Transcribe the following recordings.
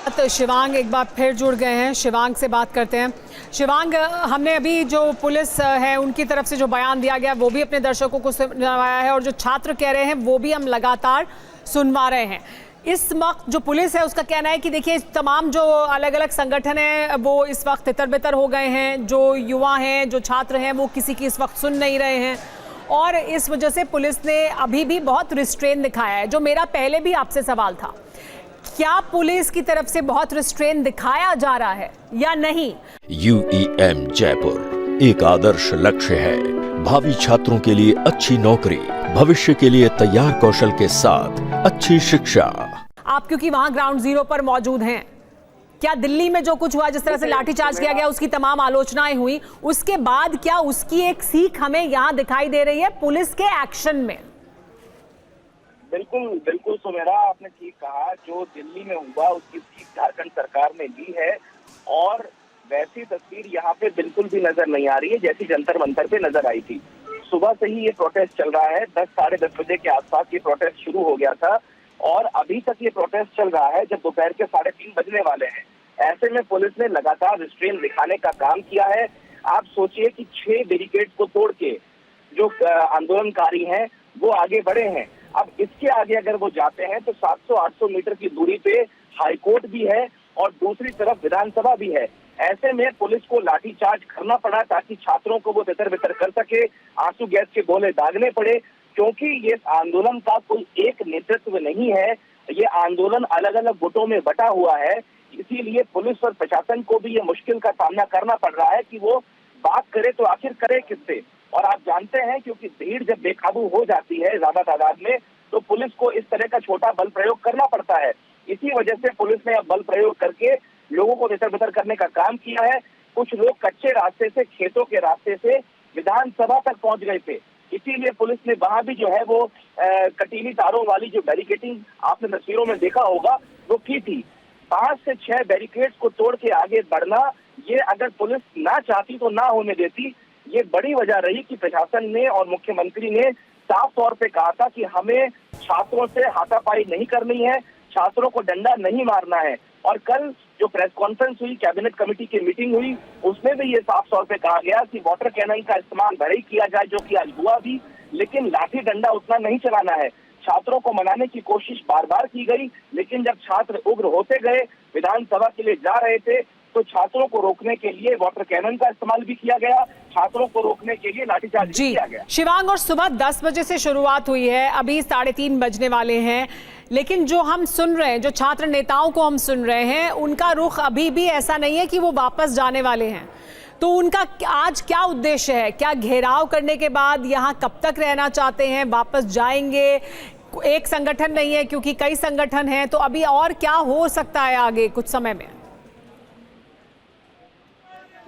तो शिवांग एक बार फिर जुड़ गए हैं। शिवांग से बात करते हैं। शिवांग, हमने अभी जो पुलिस है उनकी तरफ से जो बयान दिया गया वो भी अपने दर्शकों को सुनवाया है और जो छात्र कह रहे हैं वो भी हम लगातार सुनवा रहे हैं। इस वक्त जो पुलिस है उसका कहना है कि देखिए तमाम जो अलग अलग संगठन हैं वो इस वक्त तितर-बितर हो गए हैं। जो युवा हैं, जो छात्र हैं वो किसी की इस वक्त सुन नहीं रहे हैं और इस वजह से पुलिस ने अभी भी बहुत रिस्ट्रेन दिखाया है। जो मेरा पहले भी आपसे सवाल था, क्या पुलिस की तरफ से बहुत रिस्ट्रेन दिखाया जा रहा है या नहीं? UEM जयपुर एक आदर्श लक्ष्य है। भावी छात्रों के लिए अच्छी नौकरी, भविष्य के लिए तैयार कौशल के साथ अच्छी शिक्षा। आप क्योंकि वहां ग्राउंड जीरो पर मौजूद हैं, क्या दिल्ली में जो कुछ हुआ, जिस तरह से लाठीचार्ज किया गया, उसकी तमाम आलोचनाएं हुई, उसके बाद क्या उसकी एक सीख हमें यहाँ दिखाई दे रही है पुलिस के एक्शन में? बिल्कुल बिल्कुल सुमेरा, आपने ठीक कहा। जो दिल्ली में हुआ उसकी सीख झारखंड सरकार ने ली है और वैसी तस्वीर यहाँ पे बिल्कुल भी नजर नहीं आ रही है जैसी जंतर मंतर पे नजर आई थी। सुबह से ही ये प्रोटेस्ट चल रहा है। 10 साढ़े 10 बजे के आसपास ये प्रोटेस्ट शुरू हो गया था और अभी तक ये प्रोटेस्ट चल रहा है जब दोपहर के 3:30 बजने वाले हैं। ऐसे में पुलिस ने लगातार रिस्ट्रेन दिखाने का काम किया है। आप सोचिए कि 6 बैरिकेड को तोड़ के जो आंदोलनकारी हैं वो आगे बढ़े हैं। अब इसके आगे अगर वो जाते हैं तो 700-800 मीटर की दूरी पे हाईकोर्ट भी है और दूसरी तरफ विधानसभा भी है। ऐसे में पुलिस को लाठीचार्ज करना पड़ा ताकि छात्रों को वो तितर-बितर कर सके, आंसू गैस के गोले दागने पड़े, क्योंकि ये आंदोलन का कोई एक नेतृत्व नहीं है। ये आंदोलन अलग अलग गुटों में बटा हुआ है। इसीलिए पुलिस और प्रशासन को भी ये मुश्किल का सामना करना पड़ रहा है कि वो बात करे तो आखिर करे किससे। और आप जानते हैं क्योंकि भीड़ जब बेकाबू हो जाती है ज्यादा तादाद में तो पुलिस को इस तरह का छोटा बल प्रयोग करना पड़ता है। इसी वजह से पुलिस ने अब बल प्रयोग करके लोगों को तितर-बितर करने का काम किया है। कुछ लोग कच्चे रास्ते से, खेतों के रास्ते से विधानसभा तक पहुंच गए थे। इसीलिए पुलिस ने वहां भी जो है वो कटीली तारों वाली जो बैरिकेडिंग आपने तस्वीरों में देखा होगा वो की थी। 5 से 6 बैरिकेड्स को तोड़ के आगे बढ़ना, ये अगर पुलिस ना चाहती तो ना होने देती। ये बड़ी वजह रही कि प्रशासन ने और मुख्यमंत्री ने साफ तौर पे कहा था कि हमें छात्रों से हाथापाई नहीं करनी है, छात्रों को डंडा नहीं मारना है। और कल जो प्रेस कॉन्फ्रेंस हुई, कैबिनेट कमेटी की मीटिंग हुई, उसमें भी ये साफ तौर पे कहा गया कि वाटर कैनन का इस्तेमाल भले ही किया जाए, जो कि आज हुआ भी, लेकिन लाठी डंडा उतना नहीं चलाना है। छात्रों को मनाने की कोशिश बार बार की गई, लेकिन जब छात्र उग्र होते गए, विधानसभा के लिए जा रहे थे, तो छात्रों को रोकने के लिए वाटर कैनन का इस्तेमाल भी किया गया, छात्रों को रोकने के लिए लाठीचार्ज भी किया गया। शिवांग, और सुबह 10 बजे से शुरुआत हुई है, अभी 3:30 बजने वाले हैं, लेकिन जो हम सुन रहे हैं, जो छात्र नेताओं को हम सुन रहे हैं, उनका रुख अभी भी ऐसा नहीं है कि वो वापस जाने वाले हैं। तो उनका आज क्या उद्देश्य है? क्या घेराव करने के बाद यहाँ कब तक रहना चाहते हैं? वापस जाएंगे? एक संगठन नहीं है क्योंकि कई संगठन हैं, तो अभी और क्या हो सकता है आगे कुछ समय में?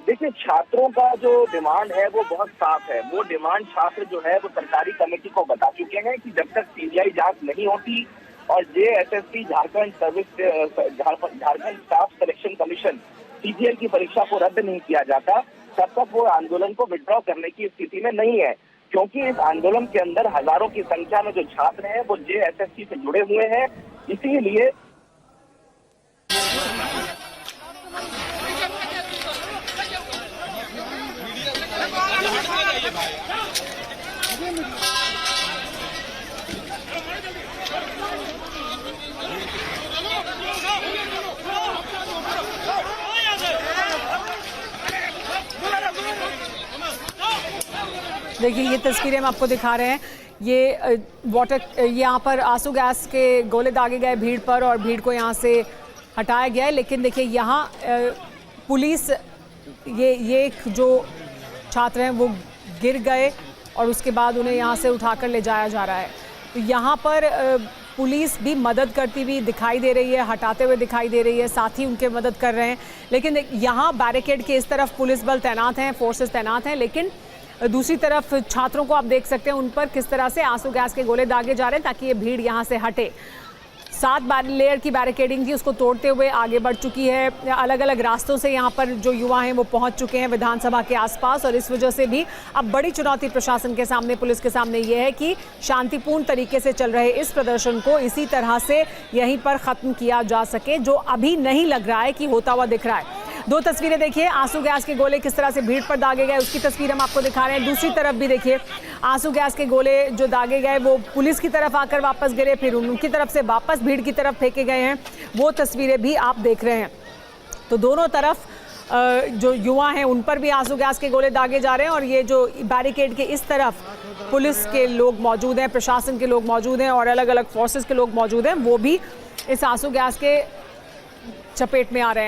देखिए, छात्रों का जो डिमांड है वो बहुत साफ है। वो डिमांड छात्र जो है वो सरकारी कमेटी को बता चुके हैं कि जब तक सीबीआई जांच नहीं होती और JSSC Jharkhand staff selection commission CGL की परीक्षा को रद्द नहीं किया जाता, तब तक वो आंदोलन को विड्रॉ करने की स्थिति में नहीं है। क्योंकि इस आंदोलन के अंदर हजारों की संख्या में जो छात्र हैं वो JSSC से जुड़े हुए हैं। इसीलिए देखिए ये तस्वीरें हम आपको दिखा रहे हैं। ये यहाँ पर आंसू गैस के गोले दागे गए भीड़ पर और भीड़ को यहाँ से हटाया गया है। लेकिन देखिए यहाँ पुलिस, ये जो छात्र हैं वो गिर गए और उसके बाद उन्हें यहाँ से उठाकर ले जाया जा रहा है। तो यहाँ पर पुलिस भी मदद करती हुई दिखाई दे रही है, हटाते हुए दिखाई दे रही है, साथ ही उनके मदद कर रहे हैं। लेकिन यहाँ बैरिकेड के इस तरफ पुलिस बल तैनात हैं, फोर्सेस तैनात हैं, लेकिन दूसरी तरफ छात्रों को आप देख सकते हैं उन पर किस तरह से आंसू गैस के गोले दागे जा रहे हैं ताकि ये भीड़ यहाँ से हटे। 7 लेयर की बैरिकेडिंग थी उसको तोड़ते हुए आगे बढ़ चुकी है। अलग अलग रास्तों से यहाँ पर जो युवा हैं वो पहुँच चुके हैं विधानसभा के आसपास, और इस वजह से भी अब बड़ी चुनौती प्रशासन के सामने, पुलिस के सामने ये है कि शांतिपूर्ण तरीके से चल रहे इस प्रदर्शन को इसी तरह से यहीं पर ख़त्म किया जा सके, जो अभी नहीं लग रहा है कि होता हुआ दिख रहा है। 2 तस्वीरें देखिए, आंसू गैस के गोले किस तरह से भीड़ पर दागे गए उसकी तस्वीर हम आपको दिखा रहे हैं। दूसरी तरफ भी देखिए, आंसू गैस के गोले जो दागे गए वो पुलिस की तरफ आकर वापस गिरे, फिर उनकी तरफ से वापस भीड़ की तरफ फेंके गए हैं, वो तस्वीरें भी आप देख रहे हैं। तो दोनों तरफ जो युवा हैं उन पर भी आंसू गैस के गोले दागे जा रहे हैं, और ये जो बैरिकेड के इस तरफ पुलिस के लोग मौजूद हैं, प्रशासन के लोग मौजूद हैं और अलग अलग फोर्सेस के लोग मौजूद हैं, वो भी इस आंसू गैस के चपेट में आ रहे हैं।